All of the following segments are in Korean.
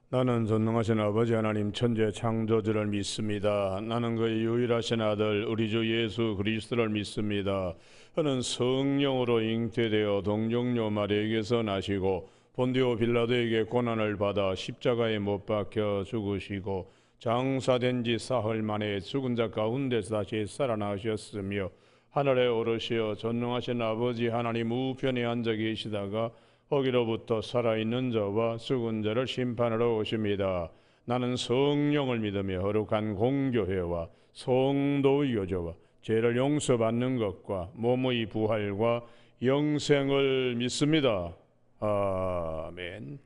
나는 전능하신 아버지 하나님 천재 창조주를 믿습니다. 나는 그의 유일하신 아들 우리 주 예수 그리스도를 믿습니다. 그는 성령으로 잉태되어 동정녀 마리아에게서 나시고 본디오 빌라도에게 고난을 받아 십자가에 못 박혀 죽으시고 장사된 지 사흘 만에 죽은 자 가운데서 다시 살아나셨으며 하늘에 오르시어 전능하신 아버지 하나님 우편에 앉아 계시다가 거기로부터 살아있는 자와 죽은 자를 심판하러 오십니다. 나는 성령을 믿으며 거룩한 공교회와 성도의 교제와 죄를 용서받는 것과 몸의 부활과 영생을 믿습니다. 아멘.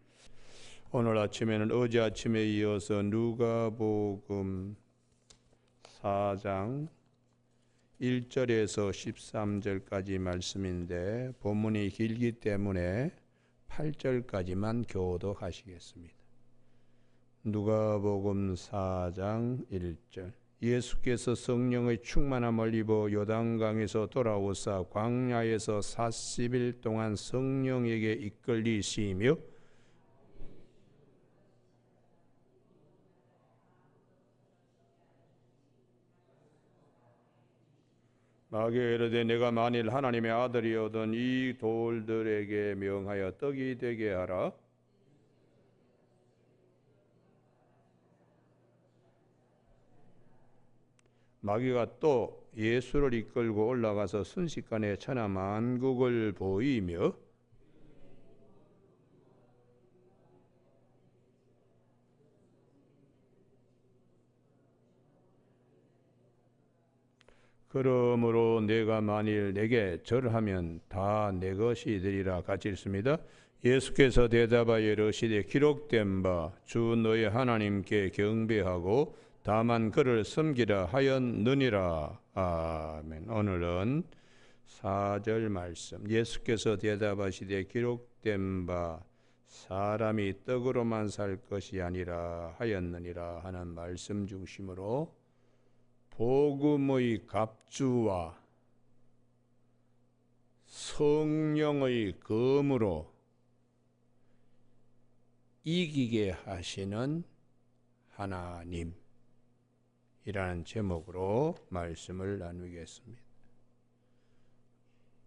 오늘 아침에는 어제 아침에 이어서 누가복음 4장 1절에서 13절까지 말씀인데 본문이 길기 때문에 8절까지만 교독하시겠습니다. 누가복음 4장 1절. 예수께서 성령의 충만함을 입어 요단강에서 돌아오사 광야에서 40일 동안 성령에게 이끌리시며 마귀가 이르되 내가 만일 하나님의 아들이거든 이 돌들에게 명하여 떡이 되게 하라. 마귀가 또 예수를 이끌고 올라가서 순식간에 천하 만국을 보이며 그러므로 내가 만일 내게 절하면 다 내 것이 되리라 같이 읽습니다. 예수께서 대답하여 이르시되 기록된 바 주 너의 하나님께 경배하고 다만 그를 섬기라 하였느니라. 아멘. 오늘은 4절 말씀. 예수께서 대답하시되 기록된 바 사람이 떡으로만 살 것이 아니라 하였느니라 하는 말씀 중심으로 복음의 갑주와 성령의 검으로 이기게 하시는 하나님이라는 제목으로 말씀을 나누겠습니다.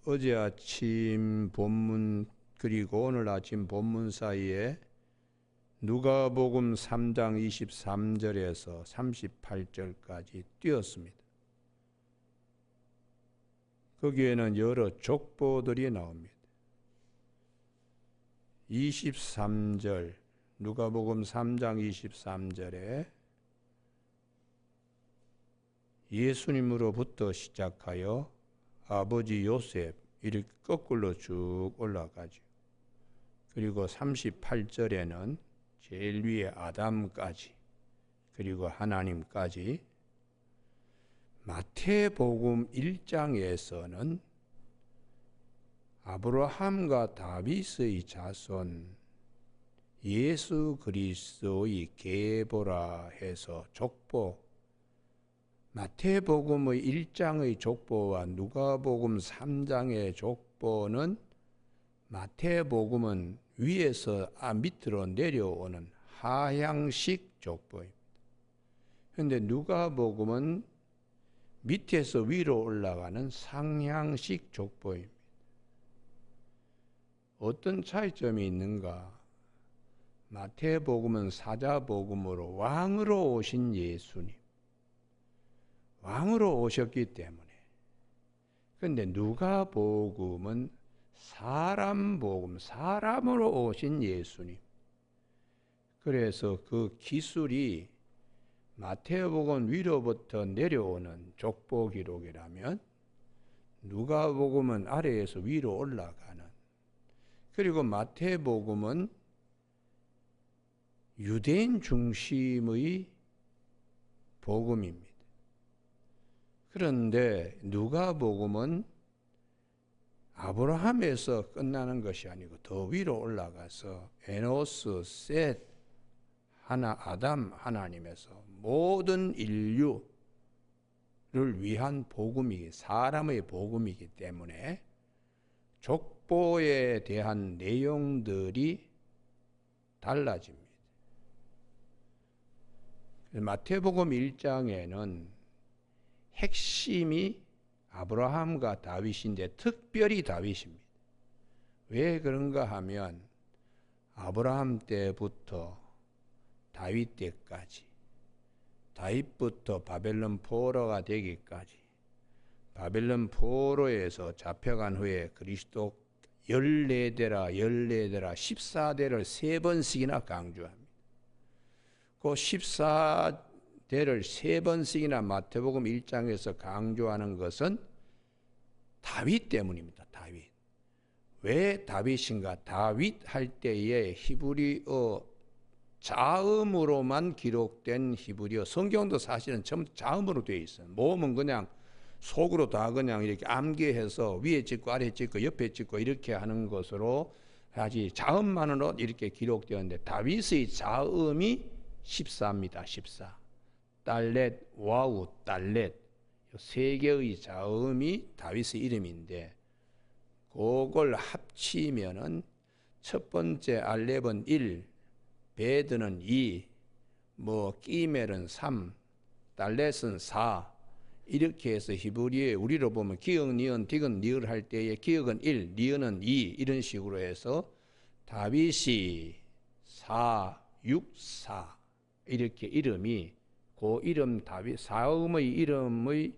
어제 아침 본문 그리고 오늘 아침 본문 사이에 누가복음 3장 23절에서 38절까지 띄었습니다. 거기에는 여러 족보들이 나옵니다. 23절 누가복음 3장 23절에 예수님으로부터 시작하여 아버지 요셉 이렇게 거꾸로 쭉 올라가죠. 그리고 38절에는 제일 위에 아담까지 그리고 하나님까지. 마태복음 1장에서는 아브라함과 다윗의 자손 예수 그리스도의 계보라 해서 족보, 마태복음의 1장의 족보와 누가복음 3장의 족보는 마태복음은 위에서 밑으로 내려오는 하향식 족보입니다. 그런데 누가복음은 밑에서 위로 올라가는 상향식 족보입니다. 어떤 차이점이 있는가? 마태복음은 사자복음으로 왕으로 오신 예수님, 왕으로 오셨기 때문에. 그런데 누가복음은 사람복음, 사람으로 오신 예수님. 그래서 그 기술이 마태복음 위로부터 내려오는 족보 기록이라면 누가복음은 아래에서 위로 올라가는, 그리고 마태복음은 유대인 중심의 복음입니다. 그런데 누가복음은 아브라함에서 끝나는 것이 아니고 더 위로 올라가서 에노스, 셋, 아담 하나님에서 모든 인류를 위한 복음이 사람의 복음이기 때문에 족보에 대한 내용들이 달라집니다. 마태복음 1장에는 핵심이 아브라함과 다윗인데 특별히 다윗입니다. 왜 그런가 하면 아브라함 때부터 다윗 때까지, 다윗부터 바벨론 포로가 되기까지, 바벨론 포로에서 잡혀간 후에 그리스도 14대라 14대를 3번씩이나 강조합니다. 그 14대를 3번씩이나 마태복음 1장에서 강조하는 것은 다윗 때문입니다. 다윗. 왜 다윗인가? 다윗 할 때에 히브리어 자음으로만 기록된 히브리어, 성경도 사실은 전부 자음으로 되어 있어요. 모음은 그냥 속으로 다 그냥 이렇게 암기해서 위에 찍고 아래 찍고 옆에 찍고 이렇게 하는 것으로 아주 자음만으로 이렇게 기록되었는데, 다윗의 자음이 14입니다. 14. 달렛, 와우, 달렛, 세 개의 자음이 다윗의 이름인데, 그걸 합치면은 첫 번째 알렙은 1, 베드는 2, 끼멜은 3, 달렛은 4, 이렇게 해서 히브리에 우리로 보면 기역, 니은, 디귿, 리을 할 때에 기역은 1, 리은은 2, 이런 식으로 해서 다윗이 4, 6, 4 이렇게 이름이, 그 이름 다윗 사음의 이름의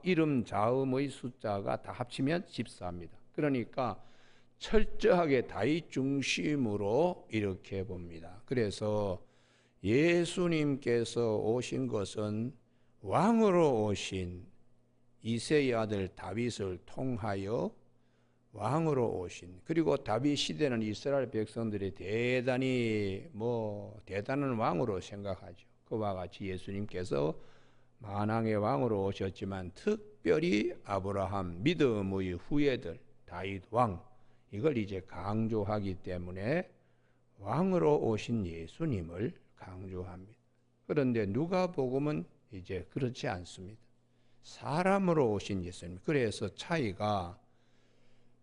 이름 자음의 숫자가 다 합치면 14입니다. 그러니까 철저하게 다윗 중심으로 이렇게 봅니다. 그래서 예수님께서 오신 것은 왕으로 오신 이새의 아들 다윗을 통하여 왕으로 오신, 그리고 다윗 시대는 이스라엘 백성들이 대단히 대단한 왕으로 생각하죠. 그와 같이 예수님께서 만왕의 왕으로 오셨지만 특별히 아브라함 믿음의 후예들 다윗 왕, 이걸 이제 강조하기 때문에 왕으로 오신 예수님을 강조합니다. 그런데 누가복음은 이제 그렇지 않습니다. 사람으로 오신 예수님. 그래서 차이가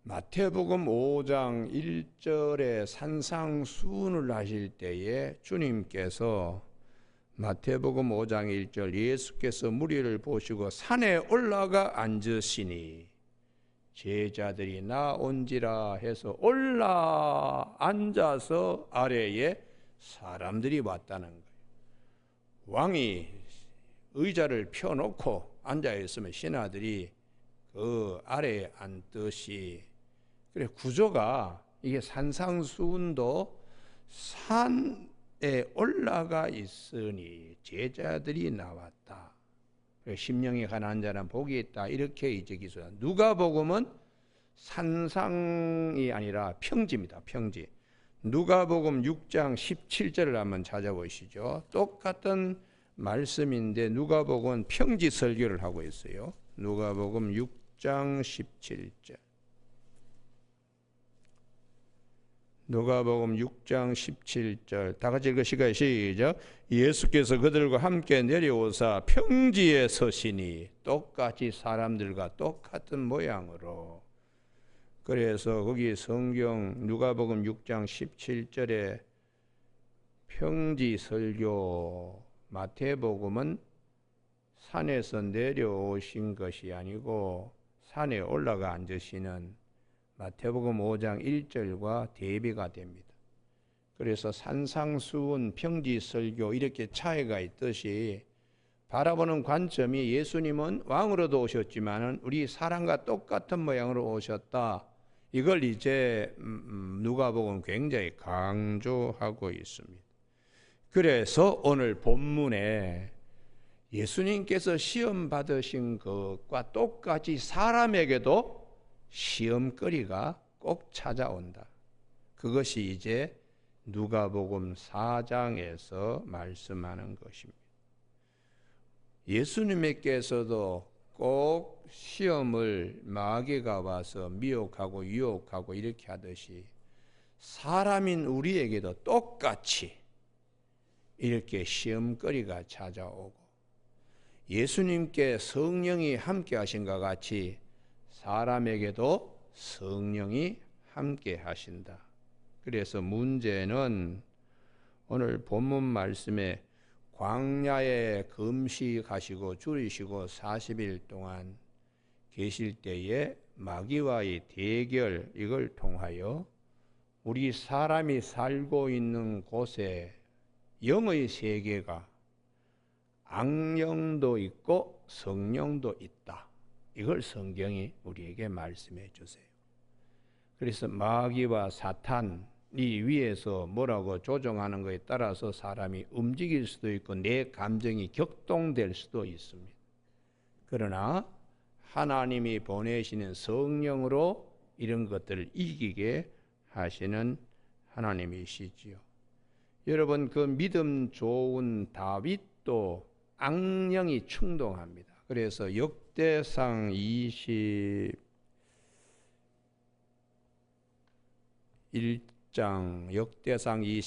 마태복음 5장 1절에 산상수훈을 하실 때에 주님께서 마태복음 5장 1절 예수께서 무리를 보시고 산에 올라가 앉으시니 제자들이 나온지라 해서 올라 앉아서 아래에 사람들이 왔다는 거예요. 왕이 의자를 펴놓고 앉아있으면 신하들이 그 아래에 앉듯이, 그래 구조가 이게 산상수훈도 산에 올라가 있으니 제자들이 나왔다. 심령이 가난한 자는 복이 있다. 이렇게 이제 기술한. 누가복음은 산상이 아니라 평지입니다. 평지. 누가복음 6장 17절을 한번 찾아보시죠. 똑같은 말씀인데 누가복음은 평지 설교를 하고 있어요. 누가복음 6장 17절. 누가복음 6장 17절 다 같이 읽으시겠어요? 시작. 예수께서 그들과 함께 내려오사 평지에 서시니, 똑같이 사람들과 똑같은 모양으로. 그래서 거기 성경 누가복음 6장 17절에 평지 설교, 마태복음은 산에서 내려오신 것이 아니고 산에 올라가 앉으시는 마태복음 5장 1절과 대비가 됩니다. 그래서 산상수훈, 평지설교 이렇게 차이가 있듯이 바라보는 관점이 예수님은 왕으로도 오셨지만 우리 사람과 똑같은 모양으로 오셨다. 이걸 이제 누가복음 굉장히 강조하고 있습니다. 그래서 오늘 본문에 예수님께서 시험 받으신 것과 똑같이 사람에게도 시험거리가 꼭 찾아온다. 그것이 이제 누가복음 4장에서 말씀하는 것입니다. 예수님께서도 꼭 시험을 마귀가 와서 미혹하고 유혹하고 이렇게 하듯이 사람인 우리에게도 똑같이 이렇게 시험거리가 찾아오고, 예수님께 성령이 함께 하신 것 같이 사람에게도 성령이 함께 하신다. 그래서 문제는 오늘 본문 말씀에 광야에 금식하시고 줄이시고 40일 동안 계실 때에 마귀와의 대결, 이걸 통하여 우리 사람이 살고 있는 곳에 영의 세계가 악령도 있고 성령도 있다. 이걸 성경이 우리에게 말씀해 주세요. 그래서 마귀와 사탄이 위에서 뭐라고 조정하는 것에 따라서 사람이 움직일 수도 있고 내 감정이 격동될 수도 있습니다. 그러나 하나님이 보내시는 성령으로 이런 것들을 이기게 하시는 하나님이시지요. 여러분, 그 믿음 좋은 다윗도 악령이 충동합니다. 그래서 역대상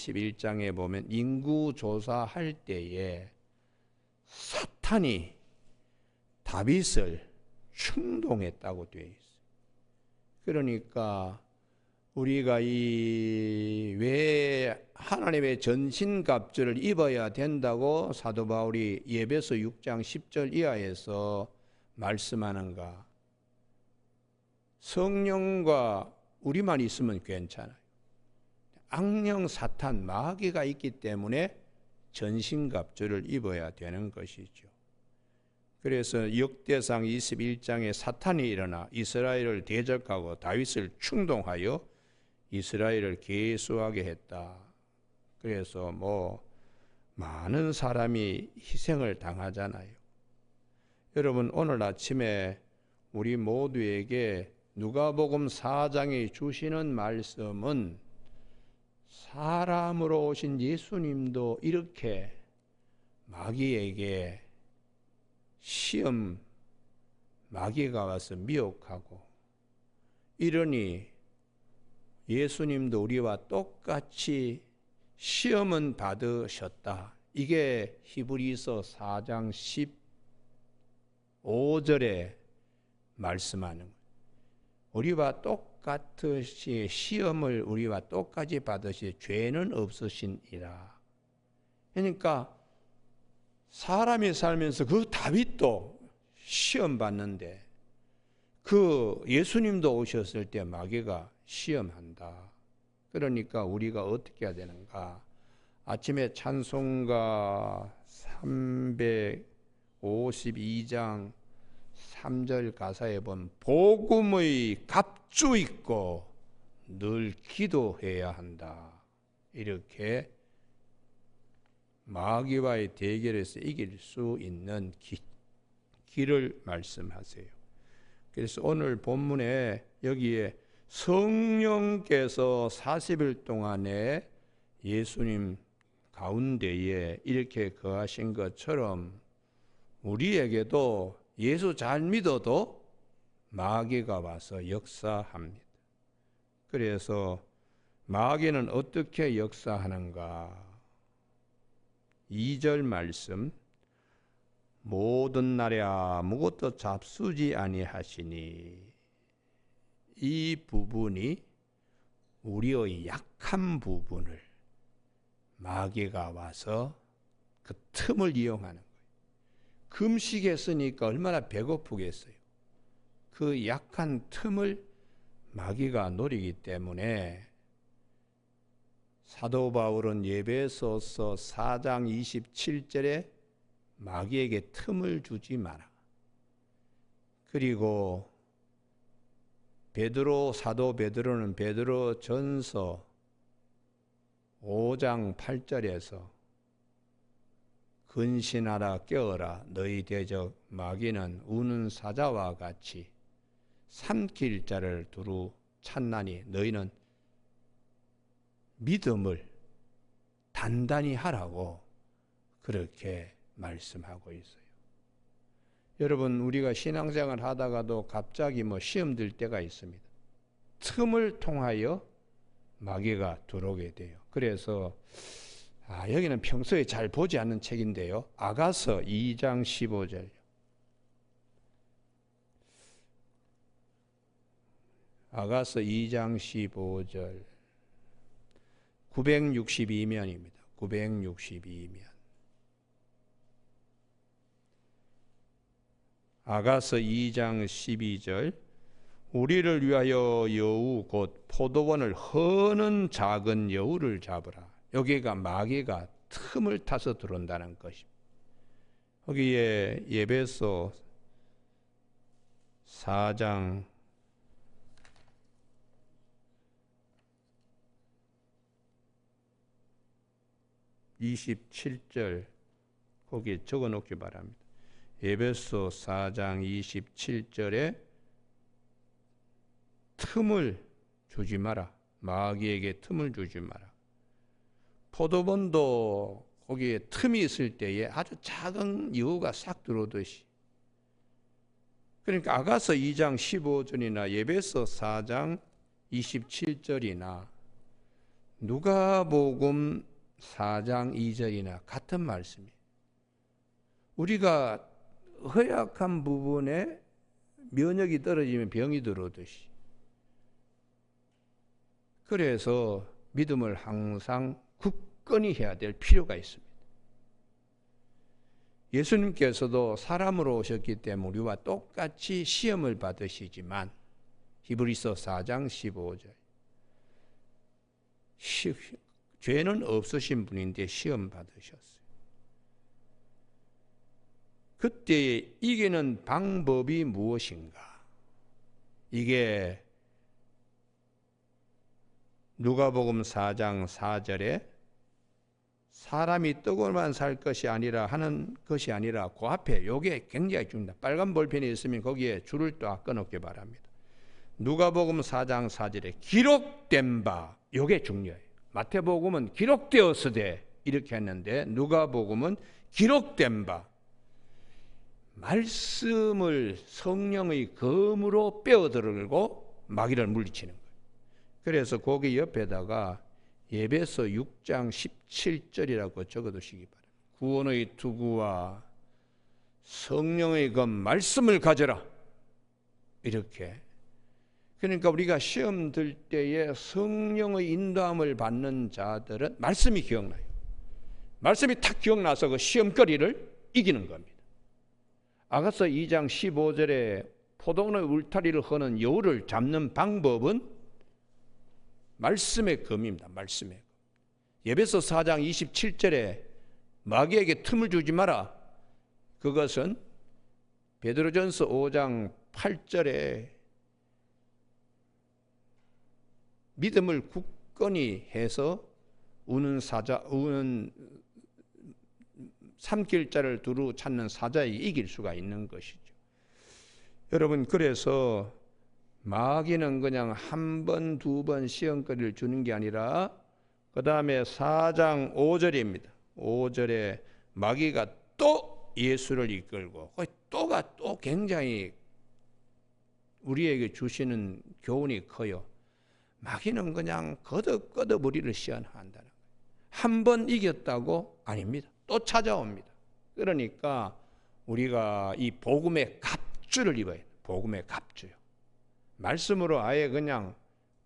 21장에 보면 인구 조사할 때에 사탄이 다윗을 충동했다고 되어 있어요. 그러니까 우리가 왜 하나님의 전신갑주를 입어야 된다고 사도 바울이 에베소 6장 10절 이하에서 말씀하는가? 성령과 우리만 있으면 괜찮아요. 악령 사탄 마귀가 있기 때문에 전신갑주를 입어야 되는 것이죠. 그래서 역대상 21장에 사탄이 일어나 이스라엘을 대적하고 다윗을 충동하여 이스라엘을 계수하게 했다. 그래서 많은 사람이 희생을 당하잖아요. 여러분, 오늘 아침에 우리 모두에게 누가복음 4장에 주시는 말씀은 사람으로 오신 예수님도 이렇게 마귀에게 마귀가 와서 미혹하고 이러니 예수님도 우리와 똑같이 시험은 받으셨다. 이게 히브리서 4장 15절에 말씀하는 거예요. 우리와 똑같이 시험을 우리와 똑같이 받으시 죄는 없으시니라. 그러니까 사람이 살면서 그 다윗도 시험 받는데 그 예수님도 오셨을 때 마귀가 시험한다. 그러니까 우리가 어떻게 해야 되는가? 아침에 찬송가 352장 3절 가사에 보면 복음의 갑주 입고 늘 기도해야 한다. 이렇게 마귀와의 대결에서 이길 수 있는 길을 말씀하세요. 그래서 오늘 본문에 여기에 성령께서 40일 동안에 예수님 가운데에 이렇게 거하신 것처럼 우리에게도 예수 잘 믿어도 마귀가 와서 역사합니다. 그래서 마귀는 어떻게 역사하는가? 2절 말씀, 모든 날에 아무것도 잡수지 아니하시니, 이 부분이 우리의 약한 부분을 마귀가 와서 그 틈을 이용하는 거예요. 금식했으니까 얼마나 배고프겠어요. 그 약한 틈을 마귀가 노리기 때문에 사도 바울은 에베소서 4장 27절에 마귀에게 틈을 주지 마라. 그리고 사도 베드로는 베드로전서 5장 8절에서 근신하라 깨어라 너희 대적 마귀는 우는 사자와 같이 삼킬 자를 두루 찾나니 너희는 믿음을 단단히 하라고 그렇게 말씀하고 있어요. 여러분, 우리가 신앙생활 하다가도 갑자기 시험 들 때가 있습니다. 틈을 통하여 마귀가 들어오게 돼요. 그래서 여기는 평소에 잘 보지 않는 책인데요. 아가서 2장 15절. 아가서 2장 15절. 962면입니다. 962면. 아가서 2장 12절 우리를 위하여 여우 곧 포도원을 허는 작은 여우를 잡으라. 여기가 마귀가 틈을 타서 들어온다는 것입니다. 거기에 에베소 4장 27절 거기에 적어 놓기 바랍니다. 에베소 4장 27절에 틈을 주지 마라. 마귀에게 틈을 주지 마라. 포도원도 거기에 틈이 있을 때에 아주 작은 여우가 싹 들어오듯이, 그러니까 아가서 2장 15절이나 에베소 4장 27절이나 누가복음 4장 2절이나 같은 말씀이에요. 우리가 허약한 부분에 면역이 떨어지면 병이 들어오듯이, 그래서 믿음을 항상 굳건히 해야 될 필요가 있습니다. 예수님께서도 사람으로 오셨기 때문에 우리와 똑같이 시험을 받으시지만 히브리서 4장 15절 죄는 없으신 분인데 시험 받으셨어요. 그때 이기는 방법이 무엇인가? 이게 누가복음 4장 4절에 사람이 떡으로만 살 것이 아니라 하는 것이 아니라 그 앞에 요게 굉장히 중요합니다. 빨간 볼펜이 있으면 거기에 줄을 또 끊어놓기 바랍니다. 누가복음 4장 4절에 기록된 바, 요게 중요해요. 마태복음은 기록되었으되 이렇게 했는데 누가복음은 기록된 바, 말씀을 성령의 검으로 빼어들고 마귀를 물리치는 거예요. 그래서 거기 옆에다가 에베소 6장 17절이라고 적어두시기 바랍니다. 구원의 투구와 성령의 검 말씀을 가져라, 이렇게. 그러니까 우리가 시험 들 때에 성령의 인도함을 받는 자들은 말씀이 기억나요. 말씀이 탁 기억나서 그 시험거리를 이기는 겁니다. 아가서 2장 15절에 포도원의 울타리를 허는 여우를 잡는 방법은 말씀의 검입니다. 말씀의 검. 에베소 4장 27절에 마귀에게 틈을 주지 마라. 그것은 베드로전서 5장 8절에 믿음을 굳건히 해서 우는 삼킬 자를 두루 찾는 사자에게 이길 수가 있는 것이죠. 여러분, 그래서 마귀는 그냥 한 번, 두 번 시험거리를 주는 게 아니라 그 다음에 4장 5절입니다. 5절에 마귀가 또 예수를 이끌고, 또가 또 굉장히 우리에게 주시는 교훈이 커요. 마귀는 그냥 거듭거듭 우리를 시험한다는 거예요. 한 번 이겼다고? 아닙니다. 또 찾아옵니다. 그러니까 우리가 이 복음의 갑주를 입어야 돼요. 복음의 갑주요. 말씀으로 아예 그냥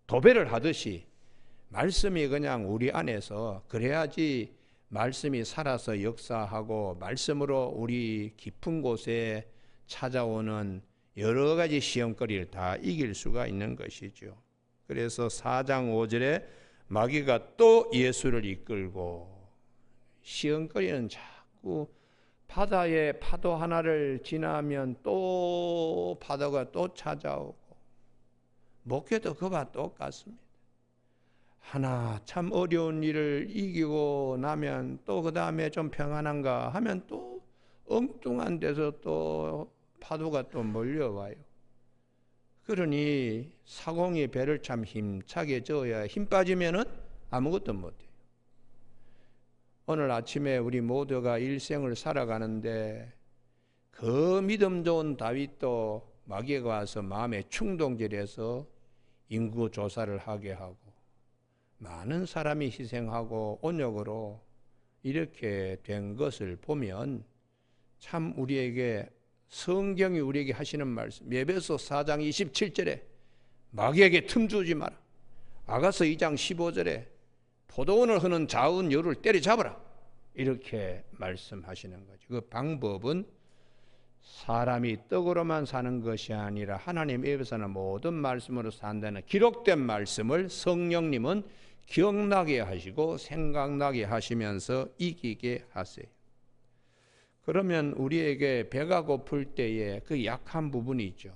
도배를 하듯이 말씀이 그냥 우리 안에서, 그래야지 말씀이 살아서 역사하고 말씀으로 우리 깊은 곳에 찾아오는 여러 가지 시험거리를 다 이길 수가 있는 것이죠. 그래서 4장 5절에 마귀가 또 예수를 이끌고, 시험거리는 자꾸 바다에 파도 하나를 지나면 또 파도가 또 찾아오고, 목회도 그와 똑같습니다. 하나 참 어려운 일을 이기고 나면 또 그 다음에 좀 평안한가 하면 또 엉뚱한 데서 또 파도가 또 몰려와요. 그러니 사공이 배를 참 힘차게 저어야, 힘 빠지면은 아무것도 못해요. 오늘 아침에 우리 모두가 일생을 살아가는데 그 믿음 좋은 다윗도 마귀가 와서 마음에 충동질해서 인구 조사를 하게 하고 많은 사람이 희생하고 온역으로 이렇게 된 것을 보면 참 우리에게, 성경이 우리에게 하시는 말씀, 에베소 4장 27절에 마귀에게 틈 주지 마라. 아가서 2장 15절에 포도원을 허는 자은 여우를 때려잡아라, 이렇게 말씀하시는 거죠. 그 방법은 사람이 떡으로만 사는 것이 아니라 하나님 입에서는 모든 말씀으로 산다는 기록된 말씀을 성령님은 기억나게 하시고 생각나게 하시면서 이기게 하세요. 그러면 우리에게 배가 고플 때에 그 약한 부분이 있죠.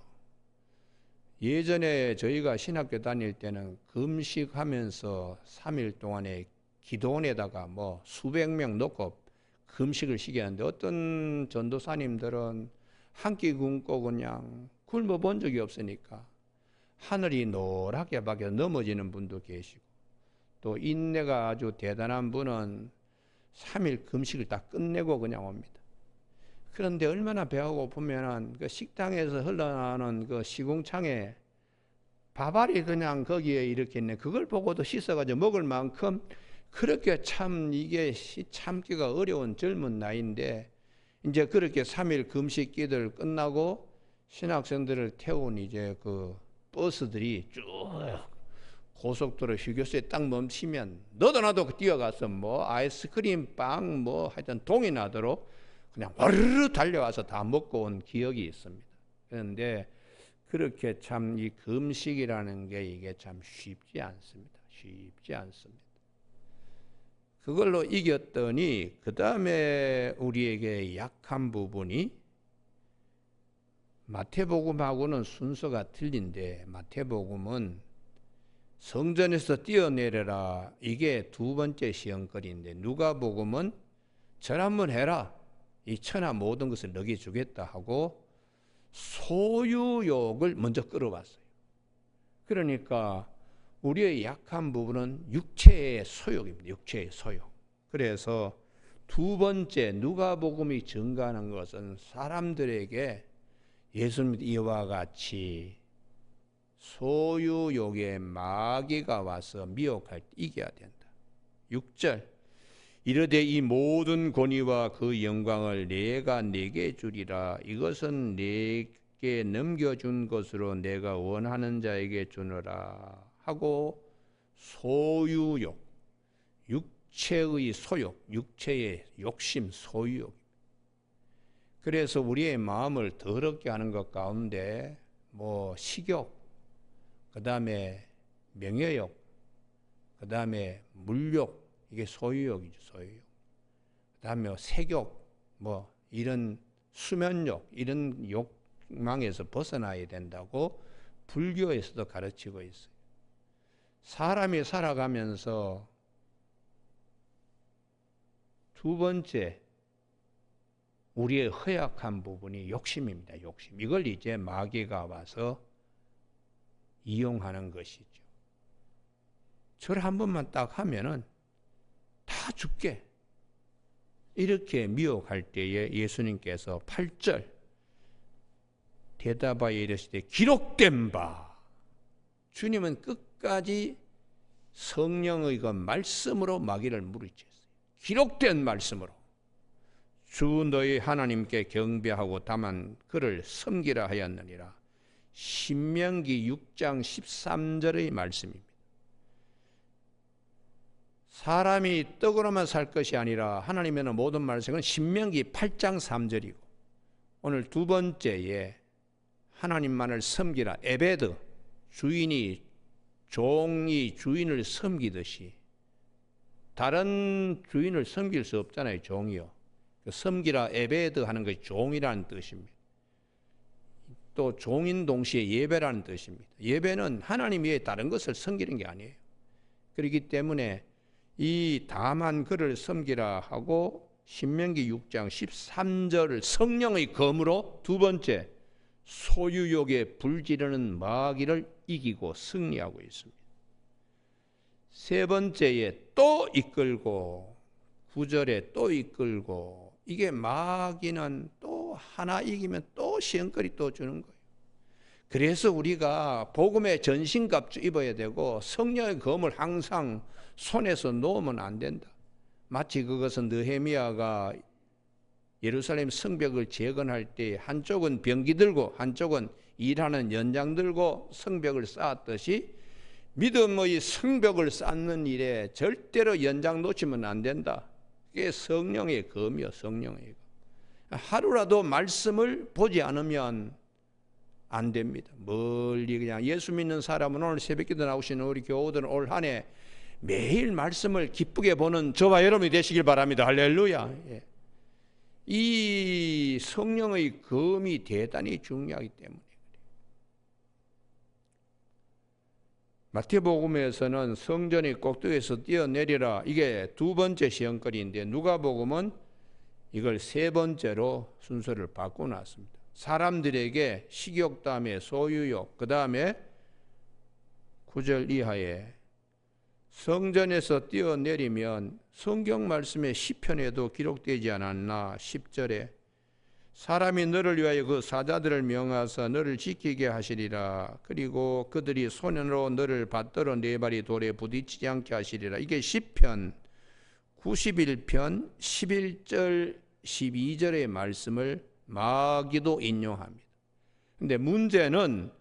예전에 저희가 신학교 다닐 때는 금식하면서 3일 동안에 기도원에다가 뭐 수백 명 놓고 금식을 시켰는데 어떤 전도사님들은 한 끼 굶고 그냥 굶어 본 적이 없으니까 하늘이 노랗게 박여 넘어지는 분도 계시고, 또 인내가 아주 대단한 분은 3일 금식을 다 끝내고 그냥 옵니다. 그런데 얼마나 배가 고프면은 그 식당에서 흘러나오는 그 시궁창에 밥알이 그냥 거기에 이렇게 있네. 그걸 보고도 씻어가지고 먹을 만큼 그렇게 참 이게 참기가 어려운 젊은 나이인데, 이제 그렇게 3일 금식 기도를 끝나고 신학생들을 태운 이제 그 버스들이 쭉 고속도로 휴게소에 딱 멈추면 너도 나도 뛰어가서 뭐 아이스크림, 빵 뭐 하여튼 동이 나도록 그냥 와르르 달려와서 다 먹고 온 기억이 있습니다. 그런데 그렇게 참 이 금식이라는 게 이게 참 쉽지 않습니다. 쉽지 않습니다. 그걸로 이겼더니 그 다음에 우리에게 약한 부분이, 마태복음하고는 순서가 틀린데 마태복음은 성전에서 뛰어내려라, 이게 두 번째 시험거리인데 누가복음은 절 한번 해라, 이 천하 모든 것을 너게 주겠다 하고 소유욕을 먼저 끌어왔어요. 그러니까 우리의 약한 부분은 육체의 소욕입니다. 육체의 소욕. 그래서 두 번째 누가복음이 증가하는 것은 사람들에게 예수님 이와 같이 소유욕의 마귀가 와서 미혹할 때 이겨야 된다. 6절 이르되 이 모든 권위와 그 영광을 내가 네게 주리라. 이것은 네게 넘겨준 것으로 내가 원하는 자에게 주노라 하고, 소유욕, 육체의 소욕, 육체의 욕심, 소유욕. 그래서 우리의 마음을 더럽게 하는 것 가운데 뭐 식욕, 그 다음에 명예욕, 그 다음에 물욕, 이게 소유욕이죠, 소유욕. 그 다음에 색욕, 뭐 이런 수면욕, 이런 욕망에서 벗어나야 된다고 불교에서도 가르치고 있어요. 사람이 살아가면서 두 번째 우리의 허약한 부분이 욕심입니다. 욕심. 이걸 이제 마귀가 와서 이용하는 것이죠. 절 한 번만 딱 하면은 다 죽게, 이렇게 미혹할 때에 예수님께서 8절 대답하여 이르시되 기록된 바, 주님은 끝까지 성령의 그 말씀으로 마귀를 무리쳤어요. 기록된 말씀으로 주 너희 하나님께 경배하고 다만 그를 섬기라 하였느니라. 신명기 6장 13절의 말씀입니다. 사람이 떡으로만 살 것이 아니라 하나님의 모든 말씀은 신명기 8장 3절이고, 오늘 두 번째에 하나님만을 섬기라. 에베드, 종이 주인을 섬기듯이, 다른 주인을 섬길 수 없잖아요. 종이요. 섬기라 에베드 하는 것이 종이라는 뜻입니다. 또 종인 동시에 예배라는 뜻입니다. 예배는 하나님 외에 다른 것을 섬기는 게 아니에요. 그렇기 때문에 이 다만 그를 섬기라 하고 신명기 6장 13절을 성령의 검으로, 두 번째 소유욕에 불지르는 마귀를 이기고 승리하고 있습니다. 세 번째에 또 이끌고, 9절에 또 이끌고, 이게 마귀는 또 하나 이기면 또 시험거리 또 주는 거예요. 그래서 우리가 복음의 전신갑주 입어야 되고 성령의 검을 항상 손에서 놓으면 안 된다. 마치 그것은 느헤미야가 예루살렘 성벽을 재건할 때 한쪽은 병기 들고 한쪽은 일하는 연장 들고 성벽을 쌓았듯이 믿음의 성벽을 쌓는 일에 절대로 연장 놓치면 안 된다. 그게 성령의 검이요, 성령의 검. 하루라도 말씀을 보지 않으면 안 됩니다. 멀리 그냥 예수 믿는 사람은 오늘 새벽기도 나오시는 우리 교우들은 올 한 해 매일 말씀을 기쁘게 보는 저와 여러분이 되시길 바랍니다. 할렐루야. 예. 이 성령의 검이 대단히 중요하기 때문에 마태복음에서는 성전의 꼭대기에서 뛰어내리라, 이게 두 번째 시험거리인데 누가복음은 이걸 세 번째로 순서를 바꿔놨습니다. 사람들에게 식욕 다음에 소유욕, 그 다음에 9절 이하에 성전에서 뛰어내리면 성경 말씀의 시편에도 기록되지 않았나. 10절에 사람이 너를 위하여 그 사자들을 명하사 너를 지키게 하시리라. 그리고 그들이 손으로 너를 받들어 네 발이 돌에 부딪히지 않게 하시리라. 이게 시편 91편 11절 12절의 말씀을 마귀도 인용합니다. 근데 문제는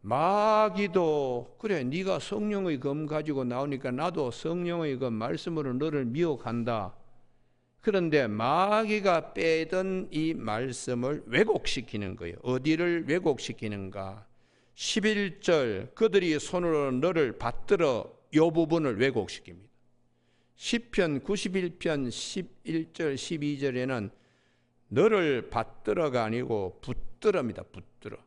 마귀도 그래 네가 성령의 검 가지고 나오니까 나도 성령의 검 말씀으로 너를 미혹한다. 그런데 마귀가 빼던 이 말씀을 왜곡시키는 거예요. 어디를 왜곡시키는가? 11절 그들이 손으로 너를 받들어, 이 부분을 왜곡시킵니다. 시편 91편 11절 12절에는 너를 받들어가 아니고 붙들어입니다. 붙들어.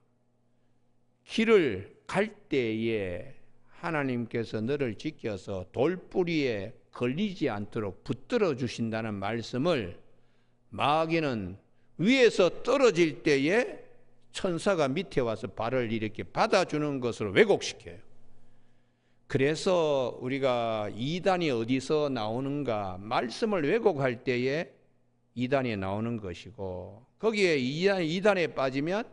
길을 갈 때에 하나님께서 너를 지켜서 돌뿌리에 걸리지 않도록 붙들어 주신다는 말씀을 마귀는 위에서 떨어질 때에 천사가 밑에 와서 발을 이렇게 받아주는 것으로 왜곡시켜요. 그래서 우리가 이단이 어디서 나오는가, 말씀을 왜곡할 때에 이단이 나오는 것이고, 거기에 이단에 빠지면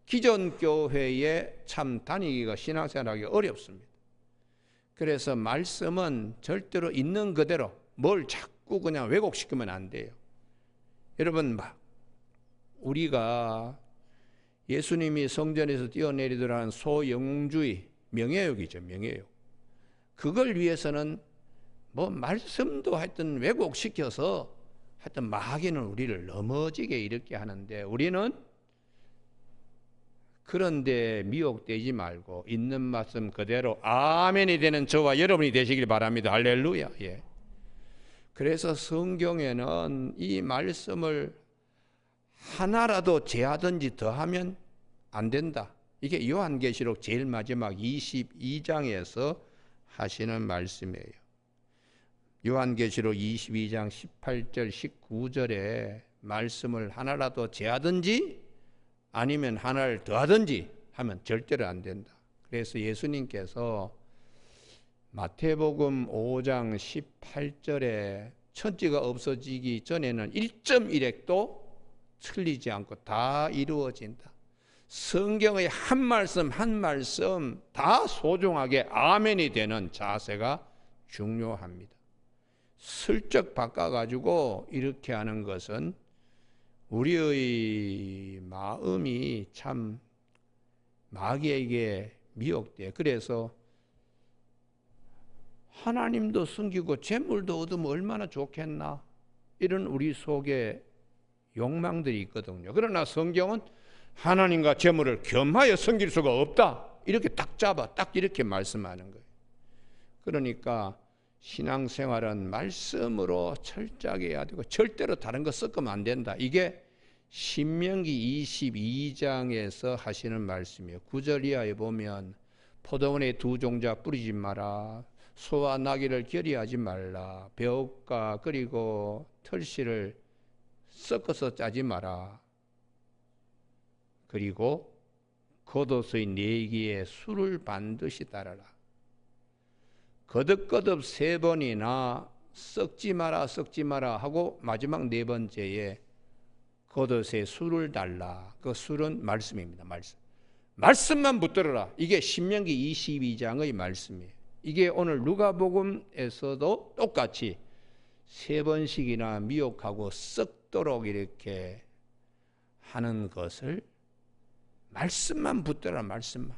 기존 교회에 참 다니기가, 신앙생활하기 어렵습니다. 그래서 말씀은 절대로 있는 그대로, 뭘 자꾸 그냥 왜곡시키면 안 돼요. 여러분, 우리가 예수님이 성전에서 뛰어내리더라는 소영웅주의, 명예욕이죠, 명예욕. 그걸 위해서는 뭐 말씀도 하여튼 왜곡시켜서 하여튼 마귀는 우리를 넘어지게 이렇게 하는데, 우리는 그런데 미혹되지 말고 있는 말씀 그대로 아멘이 되는 저와 여러분이 되시길 바랍니다. 할렐루야. 예. 그래서 성경에는 이 말씀을 하나라도 제하든지 더하면 안 된다. 이게 요한계시록 제일 마지막 22장에서 하시는 말씀이에요. 요한계시록 22장 18절 19절에 말씀을 하나라도 제하든지 아니면 하나를 더하든지 하면 절대로 안 된다. 그래서 예수님께서 마태복음 5장 18절에 천지가 없어지기 전에는 1.1핵도 틀리지 않고 다 이루어진다. 성경의 한 말씀 한 말씀 다 소중하게 아멘이 되는 자세가 중요합니다. 슬쩍 바꿔가지고 이렇게 하는 것은 우리의 마음이 참 마귀에게 미혹돼. 그래서 하나님도 숨기고 재물도 얻으면 얼마나 좋겠나, 이런 우리 속에 욕망들이 있거든요. 그러나 성경은 하나님과 재물을 겸하여 섬길 수가 없다, 이렇게 딱 잡아 딱 이렇게 말씀하는 거예요. 그러니까 신앙생활은 말씀으로 철저하게 해야 되고 절대로 다른 거 섞으면 안 된다. 이게 신명기 22장에서 하시는 말씀이에요. 9절 이하에 보면 포도원에 두 종자 뿌리지 마라, 소와 나귀를 결의하지 말라, 벼옥과 그리고 털씨를 섞어서 짜지 마라, 그리고 겉옷의 내기에 술을 반드시 따르라. 거듭거듭 3번이나 썩지 마라 하고 마지막 4번째에 겉옷에 술을 달라. 그 술은 말씀입니다. 말씀만 붙들어라. 이게 신명기 22장의 말씀이에요. 이게 오늘 누가복음에서도 똑같이 3번씩이나 미혹하고 썩도록 이렇게 하는 것을 말씀만 붙들어라. 말씀만.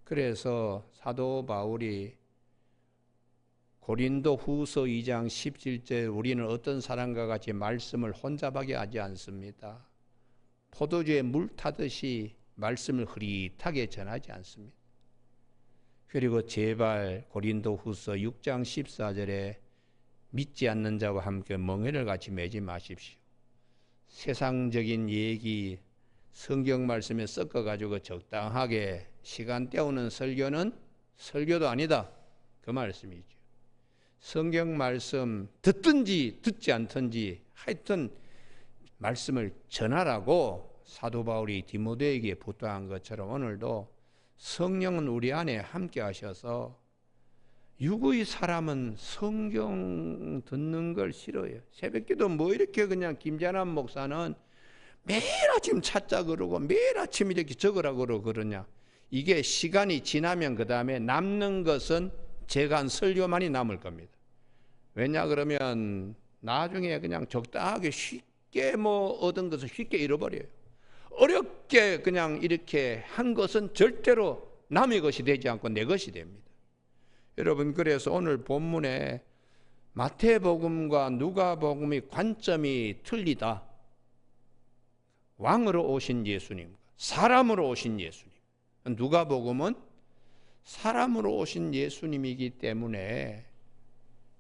그래서 사도 바울이 고린도 후서 2장 17절 우리는 어떤 사람과 같이 말씀을 혼잡하게 하지 않습니다. 포도주에 물 타듯이 말씀을 흐릿하게 전하지 않습니다. 그리고 제발 고린도 후서 6장 14절에 믿지 않는 자와 함께 멍에를 같이 매지 마십시오. 세상적인 얘기 성경 말씀에 섞어가지고 적당하게 시간 때우는 설교는 설교도 아니다. 그 말씀이죠. 성경 말씀 듣든지 듣지 않든지 하여튼 말씀을 전하라고 사도 바울이 디모데에게 부탁한 것처럼 오늘도 성령은 우리 안에 함께 하셔서 육의 사람은 성경 듣는 걸 싫어해요. 새벽기도 뭐 이렇게 그냥 김자남 목사는 매일 아침 찾자 그러고 매일 아침 이렇게 적으라 그러냐. 이게 시간이 지나면 그 다음에 남는 것은 제가 한 설교만이 남을 겁니다. 왜냐 그러면 나중에 그냥 적당하게 쉽게 뭐 얻은 것을 쉽게 잃어버려요. 어렵게 그냥 이렇게 한 것은 절대로 남의 것이 되지 않고 내 것이 됩니다. 여러분 그래서 오늘 본문에 마태복음과 누가복음의 관점이 틀리다. 왕으로 오신 예수님, 사람으로 오신 예수님. 누가복음은 사람으로 오신 예수님이기 때문에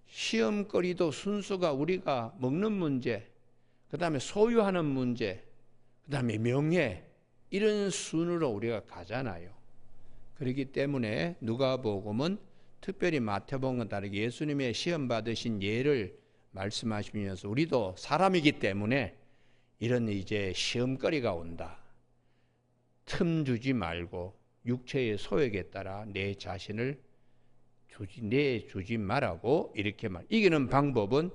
시험거리도 순서가 우리가 먹는 문제, 그 다음에 소유하는 문제, 그 다음에 명예 이런 순으로 우리가 가잖아요. 그렇기 때문에 누가복음은 특별히 마태복음과 다르게 예수님의 시험 받으신 예를 말씀하시면서 우리도 사람이기 때문에 이런 이제 시험거리가 온다. 틈 주지 말고 육체의 소욕에 따라 내 자신을 내주지 말라고 이렇게 이기는 방법은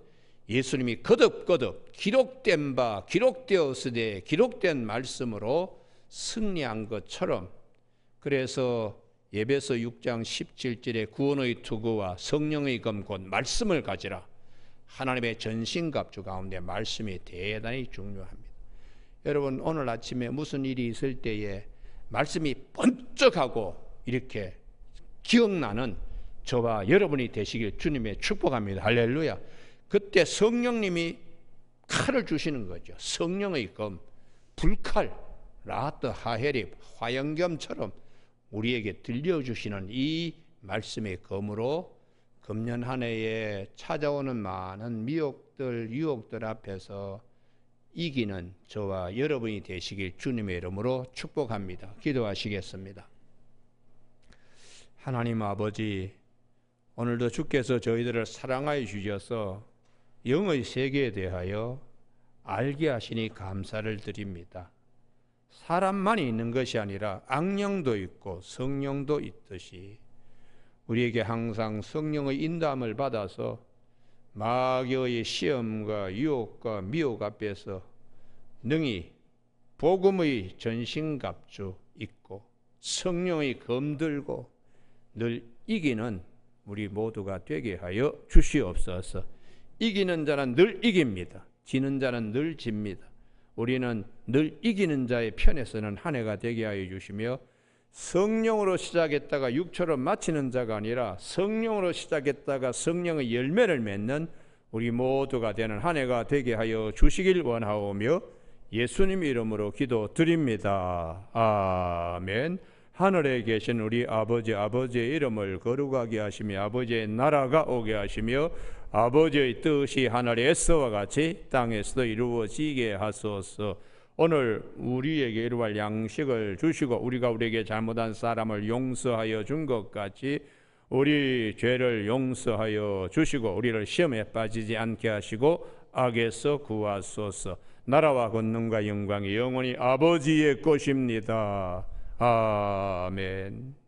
예수님이 거듭거듭 기록된 바 기록되었으되 기록된 말씀으로 승리한 것처럼 그래서 에베소 6장 17절에 구원의 투구와 성령의 검 곧 말씀을 가지라. 하나님의 전신갑주 가운데 말씀이 대단히 중요합니다. 여러분 오늘 아침에 무슨 일이 있을 때에 말씀이 번쩍하고 이렇게 기억나는 저와 여러분이 되시길 주님의 축복합니다. 할렐루야. 그때 성령님이 칼을 주시는 거죠. 성령의 검, 불칼, 라하트 하헤립, 화영검처럼 우리에게 들려주시는 이 말씀의 검으로 금년 한 해에 찾아오는 많은 미혹들, 유혹들 앞에서 이기는 저와 여러분이 되시길 주님의 이름으로 축복합니다. 기도하시겠습니다. 하나님 아버지, 오늘도 주께서 저희들을 사랑하여 주셔서 영의 세계에 대하여 알게 하시니 감사를 드립니다. 사람만이 있는 것이 아니라 악령도 있고 성령도 있듯이 우리에게 항상 성령의 인도함을 받아서 마귀의 시험과 유혹과 미혹 앞에서 능히 복음의 전신갑주 입고 성령의 검 들고 늘 이기는 우리 모두가 되게 하여 주시옵소서. 이기는 자는 늘 이깁니다. 지는 자는 늘 집니다. 우리는 늘 이기는 자의 편에 서는 한 해가 되게 하여 주시며 성령으로 시작했다가 육처럼 마치는 자가 아니라 성령으로 시작했다가 성령의 열매를 맺는 우리 모두가 되는 한 해가 되게 하여 주시길 원하오며 예수님 이름으로 기도드립니다. 아멘. 하늘에 계신 우리 아버지의 이름을 거룩하게 하시며 아버지의 나라가 오게 하시며 아버지의 뜻이 하늘에서와 같이 땅에서도 이루어지게 하소서. 오늘 우리에게 이루할 양식을 주시고 우리가 우리에게 잘못한 사람을 용서하여 준 것 같이 우리 죄를 용서하여 주시고 우리를 시험에 빠지지 않게 하시고 악에서 구하소서. 나라와 권능과 영광이 영원히 아버지의 것입니다. 아멘.